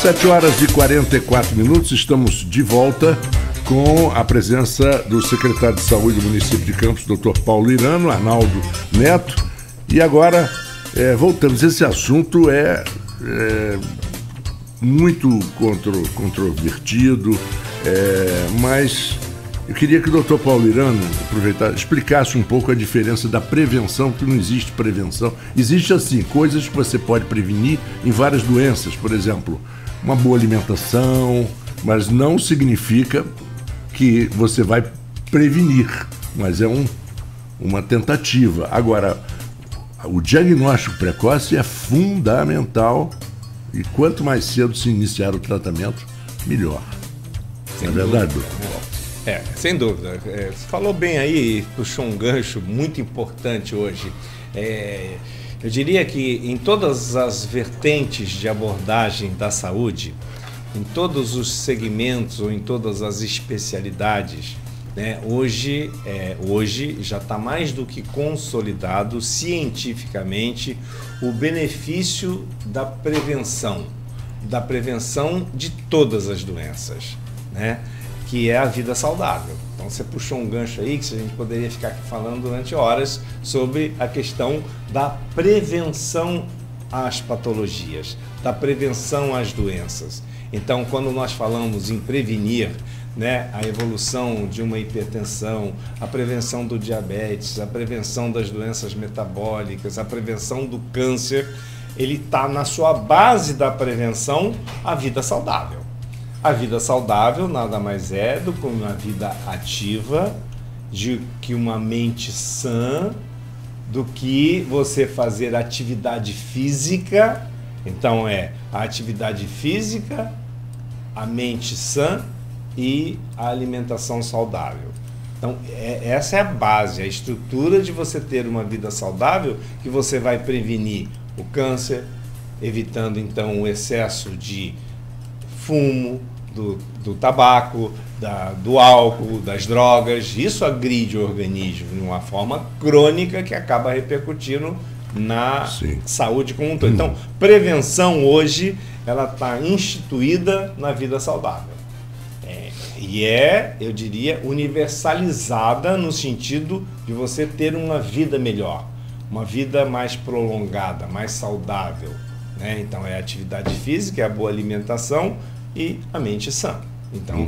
7h44, estamos de volta com a presença do secretário de Saúde do município de Campos, Dr. Paulo Irano, Arnaldo Neto. E agora, voltamos. Esse assunto é muito controvertido, mas eu queria que o Dr. Paulo Irano explicasse um pouco a diferença da prevenção, que não existe prevenção. Existe, assim, coisas que você pode prevenir em várias doenças, por exemplo, uma boa alimentação, mas não significa que você vai prevenir, mas é uma tentativa. Agora, o diagnóstico precoce é fundamental e quanto mais cedo se iniciar o tratamento, melhor. Não é verdade, doutor? Sem dúvida. Você falou bem aí, puxou um gancho muito importante hoje. Eu diria que em todas as vertentes de abordagem da saúde, em todos os segmentos ou em todas as especialidades, né, hoje já está mais do que consolidado cientificamente o benefício da prevenção de todas as doenças, né, que é a vida saudável. Então você puxou um gancho aí que a gente poderia ficar aqui falando durante horas sobre a questão da prevenção às patologias, da prevenção às doenças. Então, quando nós falamos em prevenir, né, a evolução de uma hipertensão, a prevenção do diabetes, a prevenção das doenças metabólicas, a prevenção do câncer, ele está na sua base da prevenção a vida saudável. A vida saudável nada mais é do que uma vida ativa, de que uma mente sã, do que você fazer atividade física. Então a atividade física, a mente sã e a alimentação saudável. Então essa é a base, a estrutura de você ter uma vida saudável, que você vai prevenir o câncer, evitando então o excesso de fumo, do tabaco, do álcool, das drogas. Isso agride o organismo de uma forma crônica que acaba repercutindo na saúde como um todo. Então, prevenção hoje, ela está instituída na vida saudável. Eu diria, universalizada no sentido de você ter uma vida melhor, uma vida mais prolongada, mais saudável, né? Então, é a atividade física, é a boa alimentação e a mente sã. Então,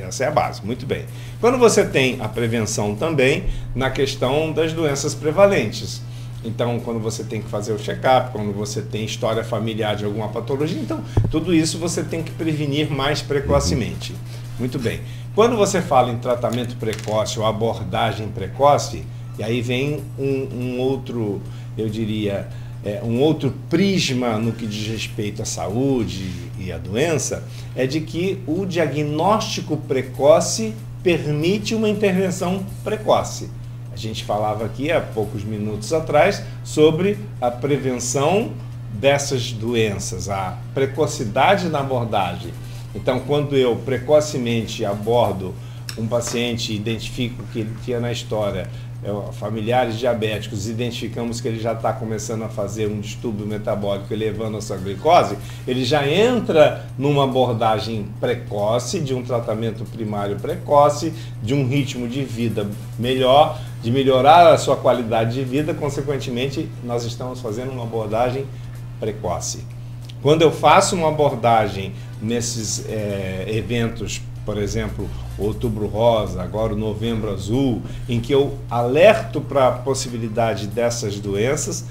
essa é a base. Muito bem. Quando você tem a prevenção também na questão das doenças prevalentes. Então, quando você tem que fazer o check-up, quando você tem história familiar de alguma patologia, então, tudo isso você tem que prevenir mais precocemente. Muito bem. Quando você fala em tratamento precoce ou abordagem precoce, e aí vem um outro, eu diria, um outro prisma no que diz respeito à saúde e à doença, é de que o diagnóstico precoce permite uma intervenção precoce. A gente falava aqui há poucos minutos atrás sobre a prevenção dessas doenças, a precocidade na abordagem. Então, quando eu precocemente abordo um paciente, identifico que ele tinha na história familiares diabéticos, identificamos que ele já está começando a fazer um distúrbio metabólico elevando a sua glicose, ele já entra numa abordagem precoce, de um tratamento primário precoce, de um ritmo de vida melhor, de melhorar a sua qualidade de vida. Consequentemente, nós estamos fazendo uma abordagem precoce. Quando eu faço uma abordagem nesses eventos, por exemplo, Outubro Rosa, agora o Novembro Azul, em que eu alerto para a possibilidade dessas doenças,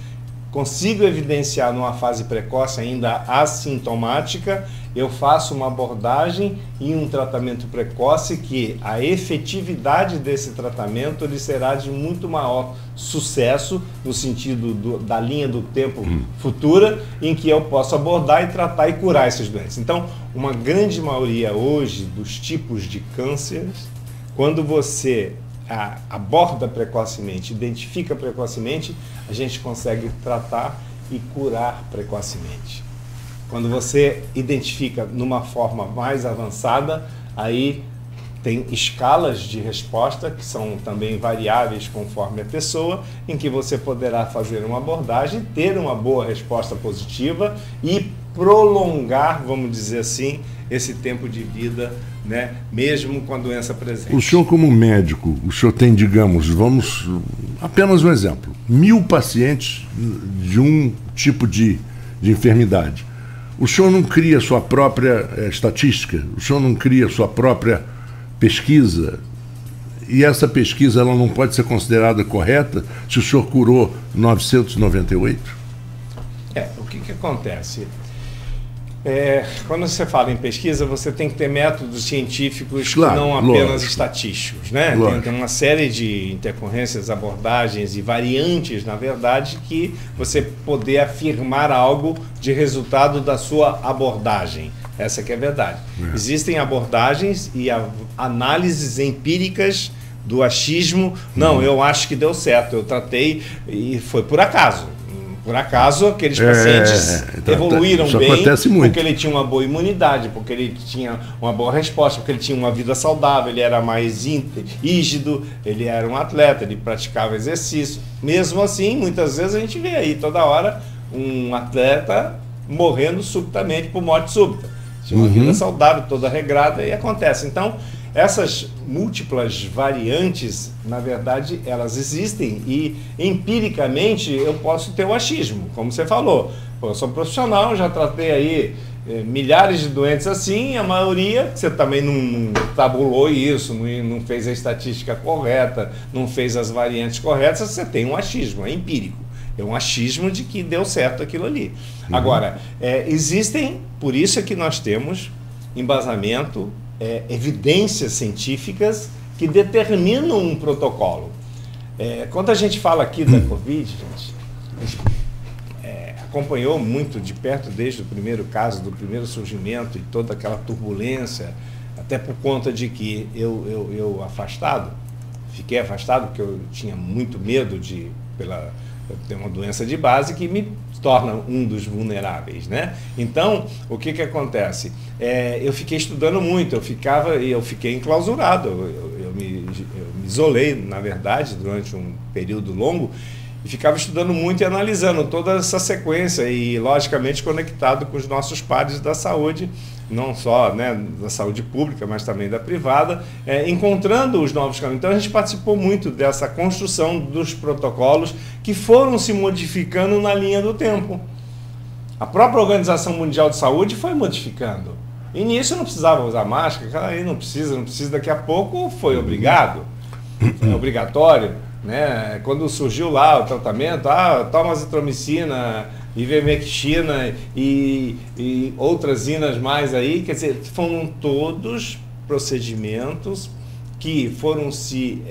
consigo evidenciar numa fase precoce ainda assintomática, eu faço uma abordagem e um tratamento precoce que a efetividade desse tratamento ele será de muito maior sucesso no sentido da linha do tempo futura, em que eu posso abordar e tratar e curar essas doenças. Então, uma grande maioria hoje dos tipos de cânceres, quando você aborda precocemente, identifica precocemente, a gente consegue tratar e curar precocemente. Quando você identifica numa forma mais avançada, aí tem escalas de resposta que são também variáveis conforme a pessoa, em que você poderá fazer uma abordagem, ter uma boa resposta positiva e prolongar, vamos dizer assim, esse tempo de vida, né, mesmo com a doença presente. O senhor, como médico, o senhor tem, digamos, vamos, apenas um exemplo, 1000 pacientes de um tipo de enfermidade. O senhor não cria sua própria estatística? O senhor não cria sua própria pesquisa? E essa pesquisa ela não pode ser considerada correta se o senhor curou 998? O que acontece? Quando você fala em pesquisa, você tem que ter métodos científicos, claro, que não apenas estatísticos, né? Tem uma série de intercorrências, abordagens e variantes, na verdade, que você poder afirmar algo de resultado da sua abordagem. Essa que é a verdade. Existem abordagens e análises empíricas do achismo. Não, eu acho que deu certo, eu tratei e foi por acaso. Por acaso, aqueles pacientes evoluíram bem, porque ele tinha uma boa imunidade, porque ele tinha uma boa resposta, porque ele tinha uma vida saudável, ele era mais rígido, ele era um atleta, ele praticava exercício. Mesmo assim, muitas vezes a gente vê aí toda hora um atleta morrendo subitamente por morte súbita. Tinha uma vida saudável, toda regrada, e acontece. Então, essas múltiplas variantes, na verdade, elas existem e, empiricamente, eu posso ter o achismo, como você falou. Eu sou profissional, já tratei aí milhares de doentes assim, a maioria, você também não tabulou isso, não fez a estatística correta, não fez as variantes corretas, você tem um achismo, é empírico. É um achismo de que deu certo aquilo ali. Agora, existem, por isso é que nós temos embasamento, evidências científicas que determinam um protocolo. Quando a gente fala aqui da Covid, a gente acompanhou muito de perto desde o primeiro caso, do primeiro surgimento e toda aquela turbulência, até por conta de que eu fiquei afastado, porque eu tinha muito medo eu tenho uma doença de base que me torna um dos vulneráveis, né? Então, o que acontece? Eu fiquei estudando muito, eu fiquei enclausurado, eu me isolei, na verdade, durante um período longo, e ficava estudando muito e analisando toda essa sequência e, logicamente, conectado com os nossos pares da saúde, não só, né, da saúde pública, mas também da privada, encontrando os novos caminhos. Então, a gente participou muito dessa construção dos protocolos que foram se modificando na linha do tempo. A própria Organização Mundial de Saúde foi modificando. Início não precisava usar máscara, aí não precisa, daqui a pouco foi obrigado, obrigatório. Né? Quando surgiu lá o tratamento, toma azitromicina, ivermectina e outras inas mais aí, quer dizer, foram todos procedimentos que foram se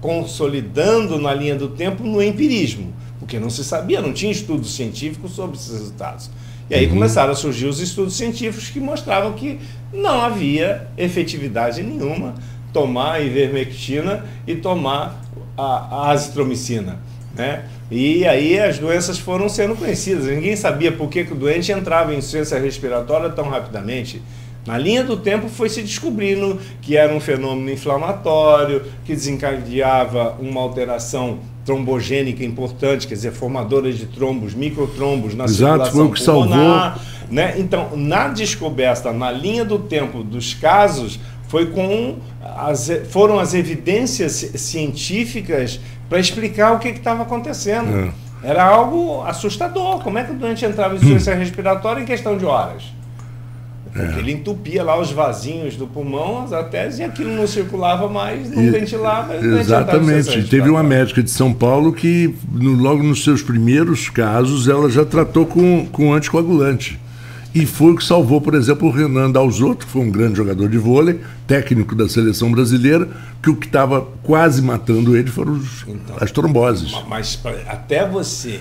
consolidando na linha do tempo no empirismo, porque não se sabia, não tinha estudos científicos sobre esses resultados. E aí começaram a surgir os estudos científicos que mostravam que não havia efetividade nenhuma tomar ivermectina e tomar a azitromicina, né? E aí as doenças foram sendo conhecidas. Ninguém sabia por que o doente entrava em insuficiência respiratória tão rapidamente. Na linha do tempo foi se descobrindo que era um fenômeno inflamatório, que desencadeava uma alteração trombogênica importante, quer dizer, formadora de trombos, microtrombos na circulação foi o que pulmonar, né? Então, na descoberta, na linha do tempo dos casos, foram as evidências científicas para explicar o que estava acontecendo. Era algo assustador. Como é que o doente entrava em insuficiência respiratória em questão de horas? Porque ele entupia lá os vasinhos do pulmão, as artérias, e aquilo não circulava mais, não ventilava. Exatamente. Teve uma médica de São Paulo que, logo nos seus primeiros casos, ela já tratou com anticoagulante. E foi o que salvou, por exemplo, o Renan Dalzotto, que foi um grande jogador de vôlei, técnico da seleção brasileira, que o que estava quase matando ele foram as tromboses. Mas até você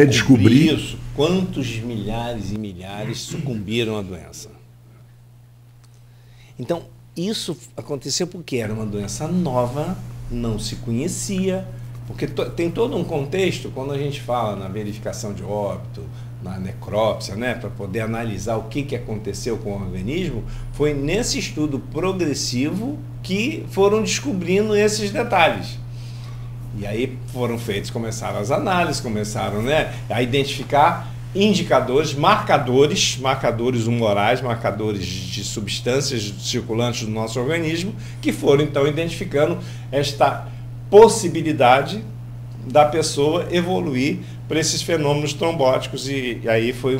descobrir isso, quantos milhares e milhares sucumbiram à doença? Então, isso aconteceu porque era uma doença nova, não se conhecia, porque tem todo um contexto, quando a gente fala na verificação de óbito, na necrópsia, né, para poder analisar o que aconteceu com o organismo, foi nesse estudo progressivo que foram descobrindo esses detalhes. E aí começaram as análises, começaram, né, a identificar indicadores, marcadores humorais, marcadores de substâncias circulantes do nosso organismo, que foram então identificando esta possibilidade da pessoa evoluir para esses fenômenos trombóticos. E aí foi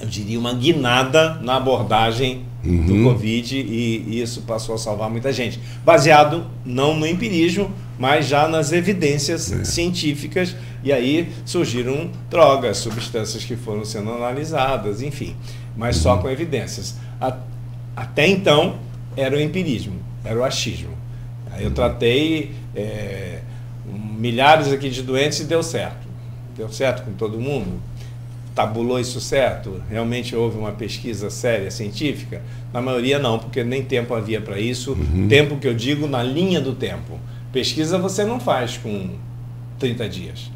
eu diria, uma guinada na abordagem do Covid, e isso passou a salvar muita gente. Baseado não no empirismo, mas já nas evidências científicas, e aí surgiram drogas, substâncias que foram sendo analisadas, enfim, mas só com evidências. Até então era o empirismo, era o achismo. Aí eu tratei milhares aqui de doentes e deu certo. Deu certo com todo mundo? Tabulou isso certo? Realmente houve uma pesquisa séria, científica? Na maioria não, porque nem tempo havia para isso. Tempo que eu digo na linha do tempo. Pesquisa você não faz com 30 dias.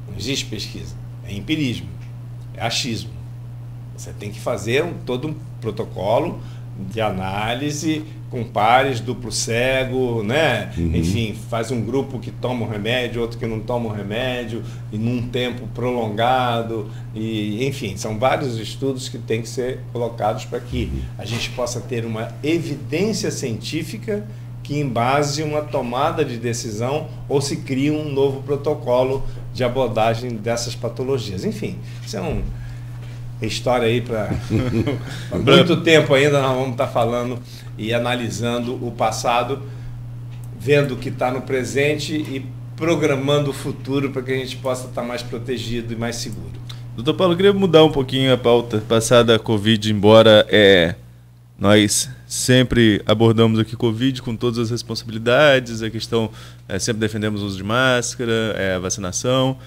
Não existe pesquisa. É empirismo, é achismo. Você tem que fazer todo um protocolo de análise com pares, duplo cego, né? Enfim, faz um grupo que toma o remédio, outro que não toma o remédio, e num tempo prolongado, e enfim, são vários estudos que têm que ser colocados para que a gente possa ter uma evidência científica que embase uma tomada de decisão ou se cria um novo protocolo de abordagem dessas patologias. Enfim, isso é uma história aí para muito tempo ainda. Nós vamos estar falando e analisando o passado, vendo o que está no presente e programando o futuro para que a gente possa estar mais protegido e mais seguro. Doutor Paulo, eu queria mudar um pouquinho a pauta passada a Covid, embora nós sempre abordamos aqui Covid com todas as responsabilidades, a questão, sempre defendemos o uso de máscara, a vacinação,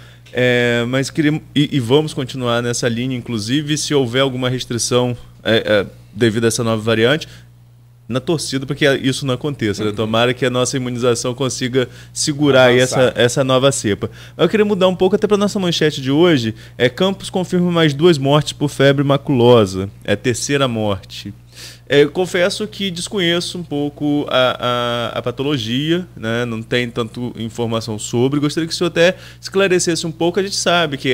mas vamos continuar nessa linha, inclusive se houver alguma restrição devido a essa nova variante, na torcida para que isso não aconteça. Né? Tomara que a nossa imunização consiga segurar aí essa nova cepa. Eu queria mudar um pouco até para a nossa manchete de hoje. Campos confirma mais 2 mortes por febre maculosa. É a 3ª morte. Confesso que desconheço um pouco a patologia, né? Não tem tanto informação sobre. Gostaria que o senhor até esclarecesse um pouco. A gente sabe que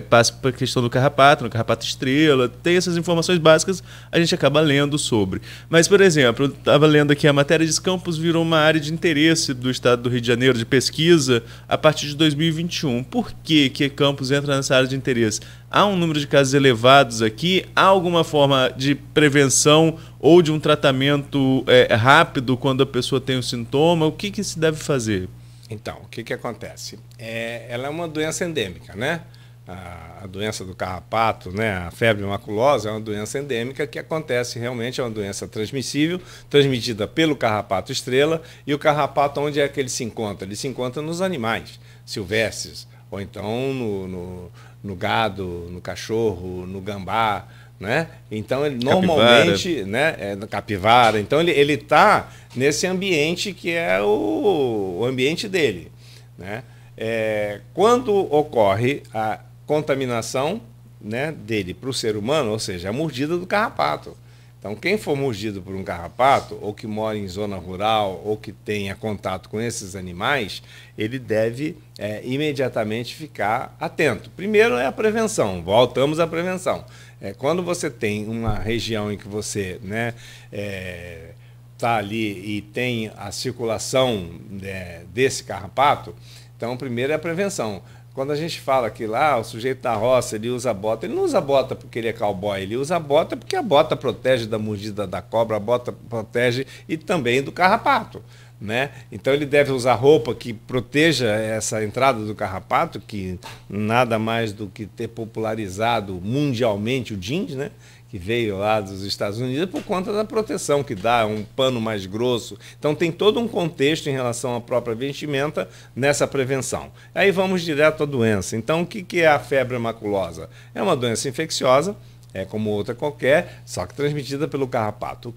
passa para a questão do carrapato, no carrapato estrela, tem essas informações básicas, a gente acaba lendo sobre. Mas, por exemplo, eu estava lendo aqui, a matéria diz que Campos virou uma área de interesse do estado do Rio de Janeiro, de pesquisa, a partir de 2021. Por que Campos entra nessa área de interesse? Há um número de casos elevados aqui? Há alguma forma de prevenção ou de um tratamento rápido quando a pessoa tem um sintoma? O que se deve fazer? Então, o que acontece? Ela é uma doença endêmica, né? A doença do carrapato, né? A febre maculosa é uma doença endêmica que acontece realmente, é uma doença transmissível, transmitida pelo carrapato estrela. E o carrapato, onde é que ele se encontra? Ele se encontra nos animais silvestres, ou então no gado, no cachorro, no gambá, né? Então ele normalmente, né, na capivara. Então ele está nesse ambiente que é o ambiente dele, né? Quando ocorre a contaminação, né, dele para o ser humano, ou seja, a mordida do carrapato. Então, quem for mordido por um carrapato, ou que mora em zona rural, ou que tenha contato com esses animais, ele deve imediatamente ficar atento. Primeiro é a prevenção, voltamos à prevenção. Quando você tem uma região em que você, né, está ali e tem a circulação desse carrapato, então, primeiro é a prevenção. Quando a gente fala que lá o sujeito da roça, ele usa bota, ele não usa bota porque ele é cowboy, ele usa bota porque a bota protege da mordida da cobra, a bota protege e também do carrapato, né? Então ele deve usar roupa que proteja essa entrada do carrapato, que nada mais do que ter popularizado mundialmente o jeans, né? Que veio lá dos Estados Unidos por conta da proteção que dá, um pano mais grosso. Então tem todo um contexto em relação à própria vestimenta nessa prevenção. Aí vamos direto à doença. Então o que é a febre maculosa? É uma doença infecciosa, como outra qualquer, só que transmitida pelo carrapato.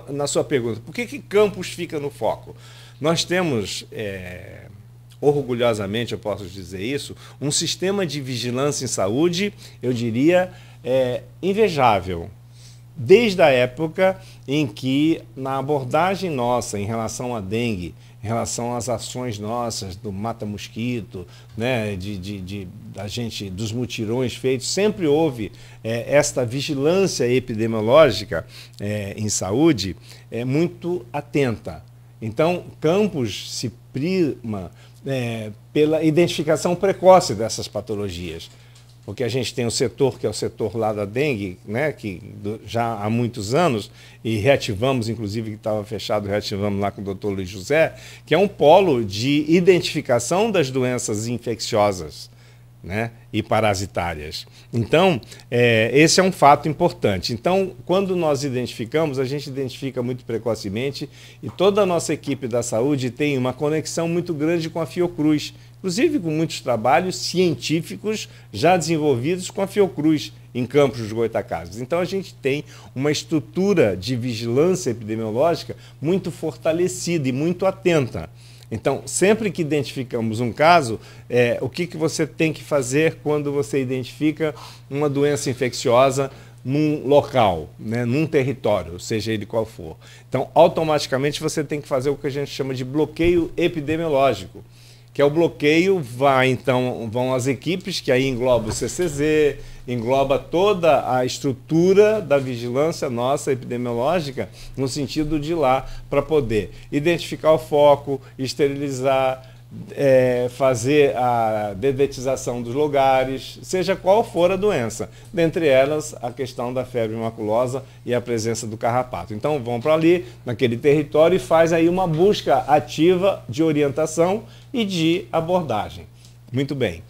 Na sua pergunta, por que Campos fica no foco? Nós temos, orgulhosamente eu posso dizer isso, um sistema de vigilância em saúde, eu diria, invejável. desde a época em que, na abordagem nossa em relação à dengue, em relação às ações nossas do mata-mosquito, né, da gente, dos mutirões feitos, sempre houve esta vigilância epidemiológica em saúde muito atenta. Então, Campos se prima pela identificação precoce dessas patologias. Porque a gente tem o setor, que é o setor lá da dengue, né, que já há muitos anos, e reativamos, inclusive, que estava fechado, reativamos lá com o doutor Luiz José, que é um polo de identificação das doenças infecciosas, né, e parasitárias. Então, esse é um fato importante. Então, quando nós identificamos, a gente identifica muito precocemente e toda a nossa equipe da saúde tem uma conexão muito grande com a Fiocruz, inclusive com muitos trabalhos científicos já desenvolvidos com a Fiocruz em Campos dos Goytacazes. Então, a gente tem uma estrutura de vigilância epidemiológica muito fortalecida e muito atenta. Então, sempre que identificamos um caso, o que você tem que fazer quando você identifica uma doença infecciosa num local, né, num território, seja ele qual for? Então, automaticamente você tem que fazer o que a gente chama de bloqueio epidemiológico, que é o bloqueio, vão as equipes, que aí engloba o CCZ, engloba toda a estrutura da vigilância nossa epidemiológica, no sentido de ir lá para poder identificar o foco, esterilizar, fazer a dedetização dos lugares, seja qual for a doença. Dentre elas, a questão da febre maculosa e a presença do carrapato. Então, vão para ali, naquele território, e faz aí uma busca ativa de orientação e de abordagem. Muito bem.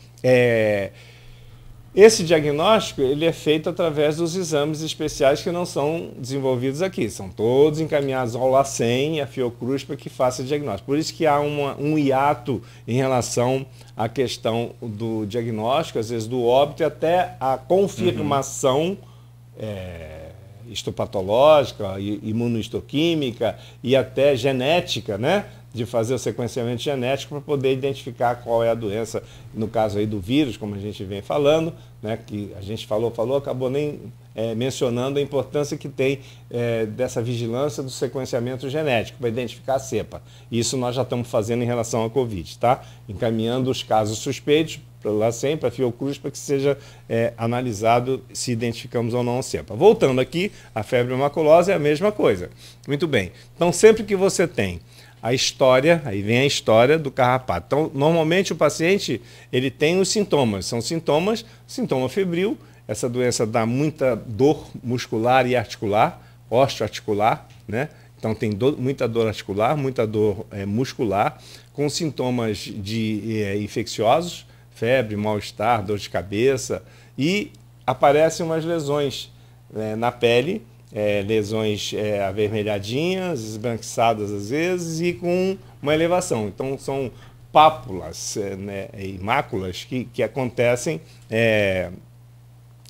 Esse diagnóstico ele é feito através dos exames especiais que não são desenvolvidos aqui. São todos encaminhados ao LACEN e à Fiocruz para que faça o diagnóstico. Por isso que há um hiato em relação à questão do diagnóstico, às vezes do óbito, e até a confirmação histopatológica, imunohistoquímica e até genética, né? De fazer o sequenciamento genético para poder identificar qual é a doença, no caso aí do vírus, como a gente vem falando, né, que a gente falou, acabou nem mencionando a importância que tem dessa vigilância do sequenciamento genético para identificar a cepa. Isso nós já estamos fazendo em relação à Covid, tá? Encaminhando os casos suspeitos para lá sempre, para a Fiocruz, para que seja analisado se identificamos ou não a cepa. Voltando aqui, a febre maculosa é a mesma coisa. Muito bem. Então, sempre que você tem a história, aí vem a história do carrapato. Então, normalmente o paciente ele tem os sintomas, são sintomas, sintoma febril, essa doença dá muita dor muscular e articular, osteoarticular, né? Então tem muita dor articular, muita dor muscular, com sintomas infecciosos, febre, mal-estar, dor de cabeça, e aparecem umas lesões na pele, lesões avermelhadinhas, esbranquiçadas às vezes e com uma elevação. Então são pápulas e máculas que acontecem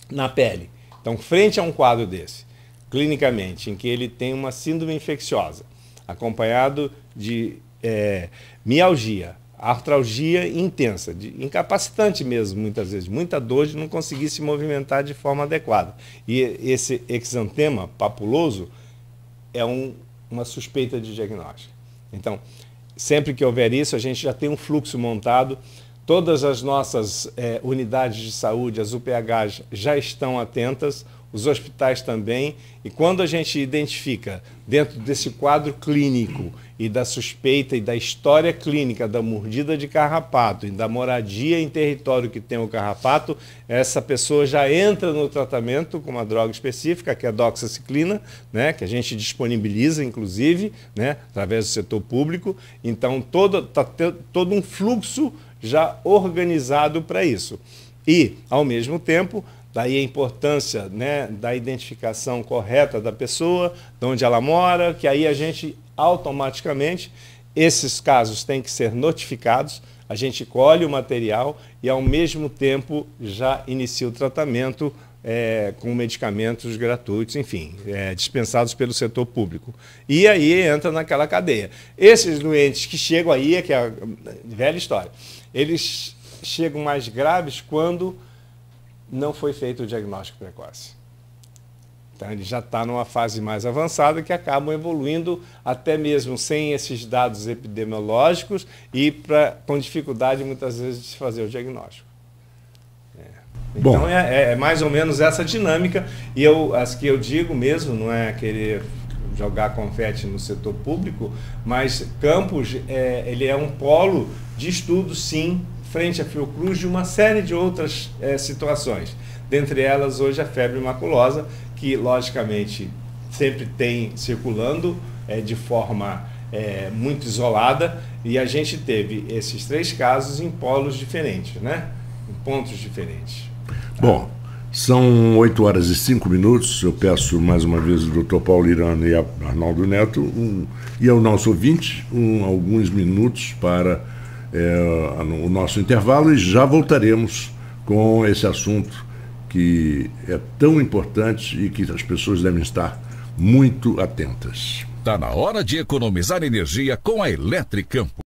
na pele. Então, frente a um quadro desse, clinicamente, em que ele tem uma síndrome infecciosa, acompanhado de mialgia, artralgia intensa, incapacitante mesmo, muitas vezes, muita dor de não conseguir se movimentar de forma adequada. E esse exantema papuloso é uma suspeita de diagnóstico. Então, sempre que houver isso, a gente já tem um fluxo montado, todas as nossas unidades de saúde, as UPHs, já estão atentas, os hospitais também, e quando a gente identifica dentro desse quadro clínico e da suspeita e da história clínica da mordida de carrapato e da moradia em território que tem o carrapato, essa pessoa já entra no tratamento com uma droga específica, que é a doxiciclina, né, que a gente disponibiliza, inclusive, né, através do setor público. Então, está todo um fluxo já organizado para isso. E, ao mesmo tempo, daí a importância, né, da identificação correta da pessoa, de onde ela mora, que aí a gente automaticamente, esses casos têm que ser notificados, a gente colhe o material e ao mesmo tempo já inicia o tratamento com medicamentos gratuitos, enfim, dispensados pelo setor público. E aí entra naquela cadeia. Esses doentes que chegam aí, que é a velha história, eles chegam mais graves quando não foi feito o diagnóstico precoce. Então ele já está numa fase mais avançada que acabam evoluindo até mesmo sem esses dados epidemiológicos e com dificuldade muitas vezes de se fazer o diagnóstico. Então é mais ou menos essa dinâmica, e as que eu digo mesmo, não é querer jogar confete no setor público, mas Campos ele é um polo de estudo, sim, frente à Fiocruz, de uma série de outras situações. Dentre elas, hoje, a febre maculosa, que, logicamente, sempre tem circulando de forma muito isolada, e a gente teve esses 3 casos em polos diferentes, né? Em pontos diferentes. Bom, são 8h05. Eu peço mais uma vez ao Dr. Paulo Irano e a Arnaldo Neto e ao nosso ouvinte alguns minutos para o nosso intervalo, e já voltaremos com esse assunto que é tão importante e que as pessoas devem estar muito atentas. Está na hora de economizar energia com a Eletricampo.